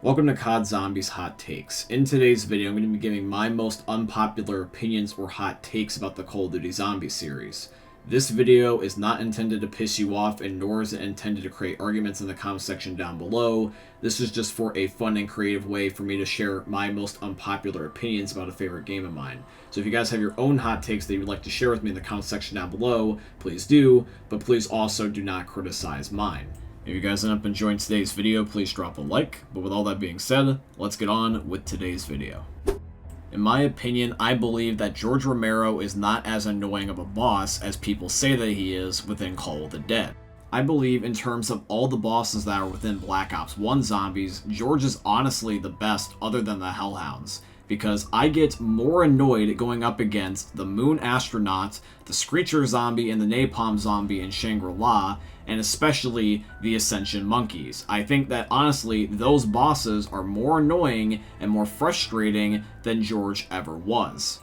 Welcome to COD Zombies Hot Takes. In today's video, I'm going to be giving my most unpopular opinions or hot takes about the Call of Duty Zombies series. This video is not intended to piss you off, and nor is it intended to create arguments in the comment section down below. This is just for a fun and creative way for me to share my most unpopular opinions about a favorite game of mine. So if you guys have your own hot takes that you would like to share with me in the comment section down below, please do, but please also do not criticize mine. If you guys end up enjoying today's video, please drop a like. But with all that being said, let's get on with today's video. In my opinion, I believe that George Romero is not as annoying of a boss as people say that he is within Call of the Dead. I believe in terms of all the bosses that are within Black Ops 1 Zombies, George is honestly the best other than the Hellhounds, because I get more annoyed going up against the Moon Astronaut, the Screecher Zombie, and the Napalm Zombie in Shangri-La, and especially the Ascension Monkeys. I think that honestly, those bosses are more annoying and more frustrating than George ever was.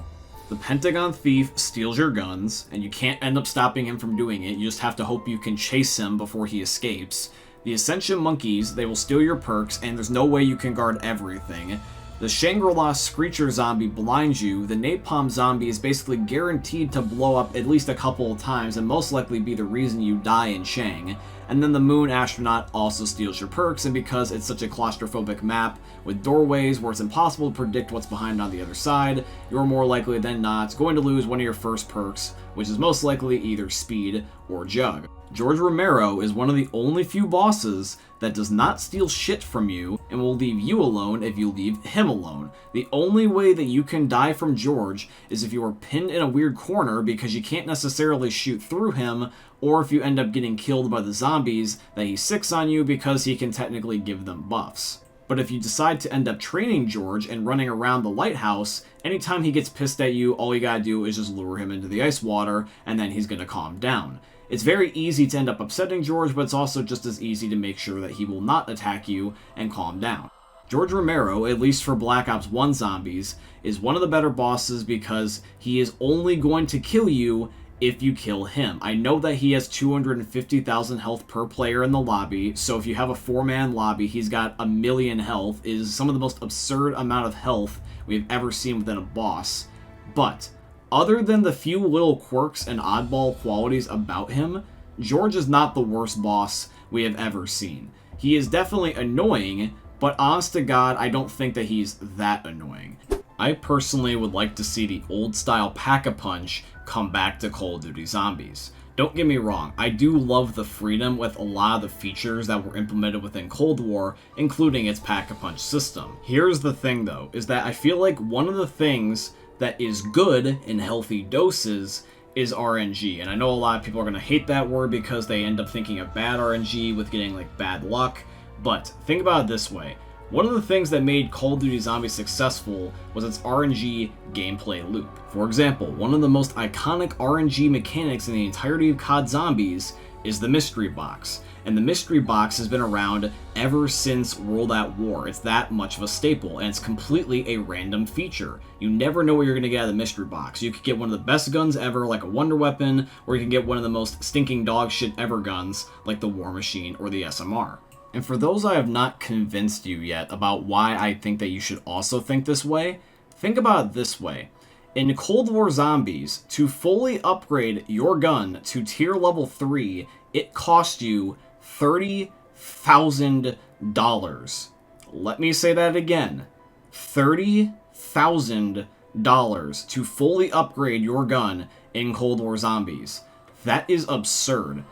The Pentagon Thief steals your guns, and you can't end up stopping him from doing it, you just have to hope you can chase him before he escapes. The Ascension Monkeys, they will steal your perks, and there's no way you can guard everything. The Shangri-La Screecher Zombie blinds you. The Napalm Zombie is basically guaranteed to blow up at least a couple of times and most likely be the reason you die in Shang. And then the Moon Astronaut also steals your perks, and because it's such a claustrophobic map with doorways where it's impossible to predict what's behind on the other side, you're more likely than not going to lose one of your first perks, which is most likely either speed or jug. George Romero is one of the only few bosses that does not steal shit from you and will leave you alone if you leave him alone. The only way that you can die from George is if you are pinned in a weird corner because you can't necessarily shoot through him, or if you end up getting killed by the zombies that he sicks on you because he can technically give them buffs. But if you decide to end up training George and running around the lighthouse, anytime he gets pissed at you, all you gotta do is just lure him into the ice water and then he's gonna calm down. It's very easy to end up upsetting George, but it's also just as easy to make sure that he will not attack you and calm down. George Romero, at least for Black Ops 1 Zombies, is one of the better bosses because he is only going to kill you if you kill him. I know that he has 250,000 health per player in the lobby, so if you have a 4-man lobby, he's got 1,000,000 health. It is some of the most absurd amount of health we've ever seen within a boss. But other than the few little quirks and oddball qualities about him, George is not the worst boss we have ever seen. He is definitely annoying, but honest to God, I don't think that he's that annoying. I personally would like to see the old style Pack-a-Punch come back to Call of Duty Zombies. Don't get me wrong, I do love the freedom with a lot of the features that were implemented within Cold War, including its Pack-a-Punch system. Here's the thing though, is that I feel like one of the things that is good in healthy doses is RNG. And I know a lot of people are going to hate that word because they end up thinking of bad RNG with getting like bad luck. But think about it this way. One of the things that made Call of Duty Zombies successful was its RNG gameplay loop. For example, one of the most iconic RNG mechanics in the entirety of COD Zombies is the Mystery Box. And the Mystery Box has been around ever since World at War. It's that much of a staple, and it's completely a random feature. You never know what you're going to get out of the Mystery Box. You could get one of the best guns ever, like a Wonder Weapon, or you can get one of the most stinking dog shit ever guns, like the War Machine or the SMR. And for those I have not convinced you yet about why I think that you should also think this way, think about it this way. In Cold War Zombies, to fully upgrade your gun to tier level 3, it cost you $30,000. Let me say that again. $30,000 to fully upgrade your gun in Cold War Zombies. That is absurd.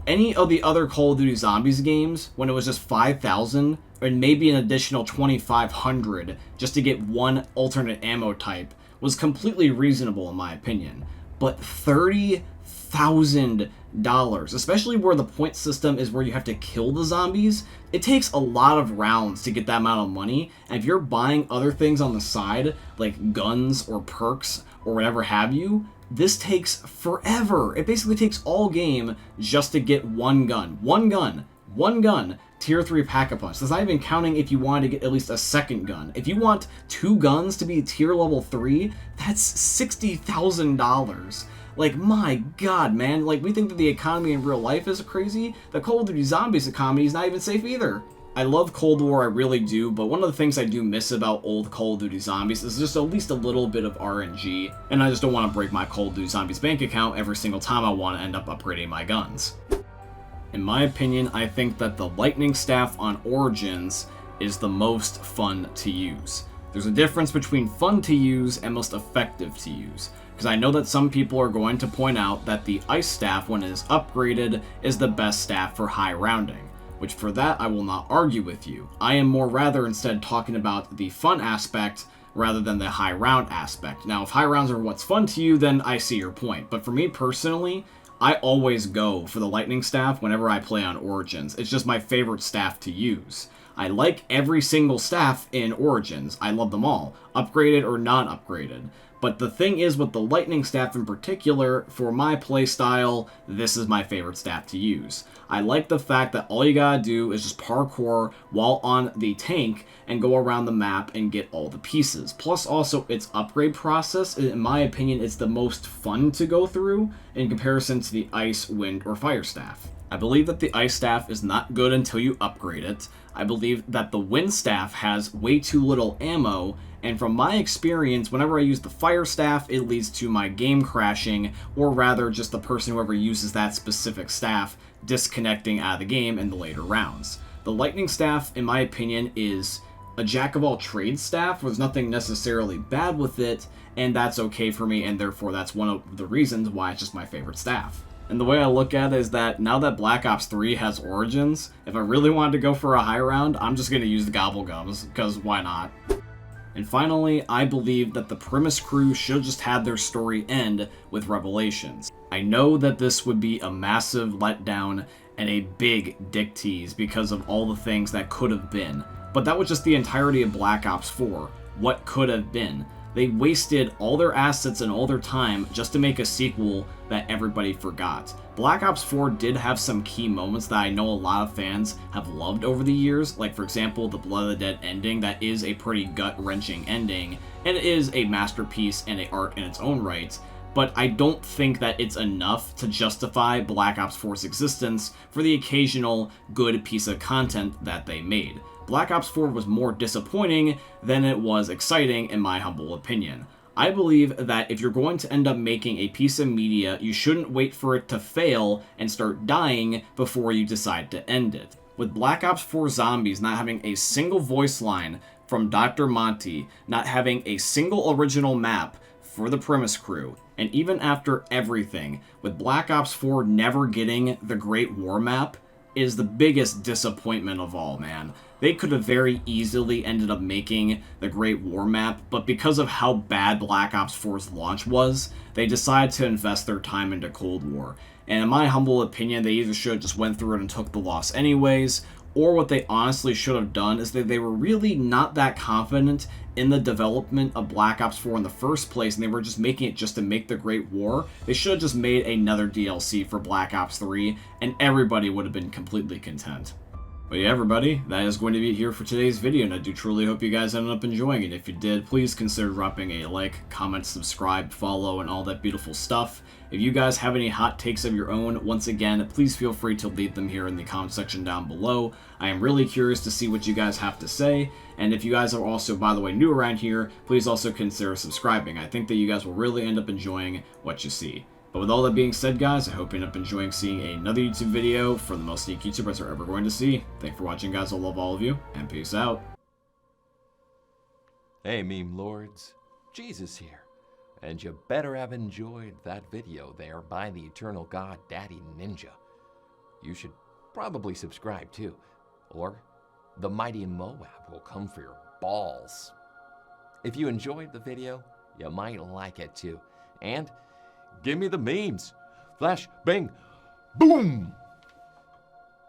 Any of the other Call of Duty Zombies games, when it was just $5,000, and maybe an additional $2,500 just to get one alternate ammo type, was completely reasonable in my opinion. But $30,000, especially where the point system is where you have to kill the zombies, it takes a lot of rounds to get that amount of money, and if you're buying other things on the side, like guns or perks or whatever have you, this takes forever. It basically takes all game just to get one gun. One gun. Tier 3 Pack-a-Punch. That's not even counting if you wanted to get at least a second gun. If you want 2 guns to be tier level 3, that's $60,000. Like, my god, man. Like, we think that the economy in real life is crazy. The Call of Duty Zombies economy is not even safe either. I love Cold War, I really do, but one of the things I do miss about old Call of Duty Zombies is just at least a little bit of RNG, and I just don't want to break my Call of Duty Zombies bank account every single time I want to end up upgrading my guns. In my opinion, I think that the Lightning Staff on Origins is the most fun to use. There's a difference between fun to use and most effective to use, because I know that some people are going to point out that the Ice Staff, when it is upgraded, is the best staff for high rounding, which for that I will not argue with you. I am more rather instead talking about the fun aspect rather than the high round aspect. Now, if high rounds are what's fun to you, then I see your point, but for me personally, I always go for the Lightning Staff whenever I play on Origins. It's just my favorite staff to use. I like every single staff in Origins. I love them all, upgraded or non-upgraded. But the thing is, with the Lightning Staff in particular, for my playstyle, this is my favorite staff to use. I like the fact that all you gotta do is just parkour while on the tank and go around the map and get all the pieces. Plus also its upgrade process, in my opinion, it's the most fun to go through in comparison to the Ice, Wind, or Fire Staff. I believe that the Ice Staff is not good until you upgrade it. I believe that the Wind Staff has way too little ammo, and from my experience, whenever I use the Fire Staff, it leads to my game crashing, or rather just the person whoever uses that specific staff disconnecting out of the game in the later rounds. The Lightning Staff, in my opinion, is a jack-of-all-trades staff. There's nothing necessarily bad with it, and that's okay for me, and therefore that's one of the reasons why it's just my favorite staff. And the way I look at it is that now that Black Ops 3 has Origins, if I really wanted to go for a high round, I'm just going to use the Gobblegums, because why not? And finally, I believe that the Primus crew should just have their story end with Revelations. I know that this would be a massive letdown and a big dick tease because of all the things that could have been, but that was just the entirety of Black Ops 4, what could have been. They wasted all their assets and all their time just to make a sequel that everybody forgot. Black Ops 4 did have some key moments that I know a lot of fans have loved over the years, like for example the Blood of the Dead ending. That is a pretty gut-wrenching ending, and it is a masterpiece and an art in its own right, but I don't think that it's enough to justify Black Ops 4's existence for the occasional good piece of content that they made. Black Ops 4 was more disappointing than it was exciting, in my humble opinion. I believe that if you're going to end up making a piece of media, you shouldn't wait for it to fail and start dying before you decide to end it. With Black Ops 4 Zombies not having a single voice line from Dr. Monty, not having a single original map for the Primus crew, and even after everything, with Black Ops 4 never getting the Great War map, is the biggest disappointment of all, man. They could have very easily ended up making the Great War map, but because of how bad Black Ops 4's launch was, they decided to invest their time into Cold War. And in my humble opinion, they either should have just went through it and took the loss anyways, or what they honestly should have done is that they were really not that confident in the development of Black Ops 4 in the first place, and they were just making it just to make the Great War. They should have just made another DLC for Black Ops 3, and everybody would have been completely content. But yeah, everybody, that is going to be it here for today's video, and I do truly hope you guys ended up enjoying it. If you did, please consider dropping a like, comment, subscribe, follow, and all that beautiful stuff. If you guys have any hot takes of your own, once again, please feel free to leave them here in the comment section down below. I am really curious to see what you guys have to say, and if you guys are also, by the way, new around here, please also consider subscribing. I think that you guys will really end up enjoying what you see. But with all that being said, guys, I hope you end up enjoying seeing another YouTube video from the most sneak YouTubers are ever going to see. Thanks for watching, guys. I love all of you, and peace out. Hey, meme lords. Jesus here. And you better have enjoyed that video there by the eternal god Daddy Ninja. You should probably subscribe too, or the mighty Moab will come for your balls. If you enjoyed the video, you might like it too. And give me the memes. Flash, bang, boom!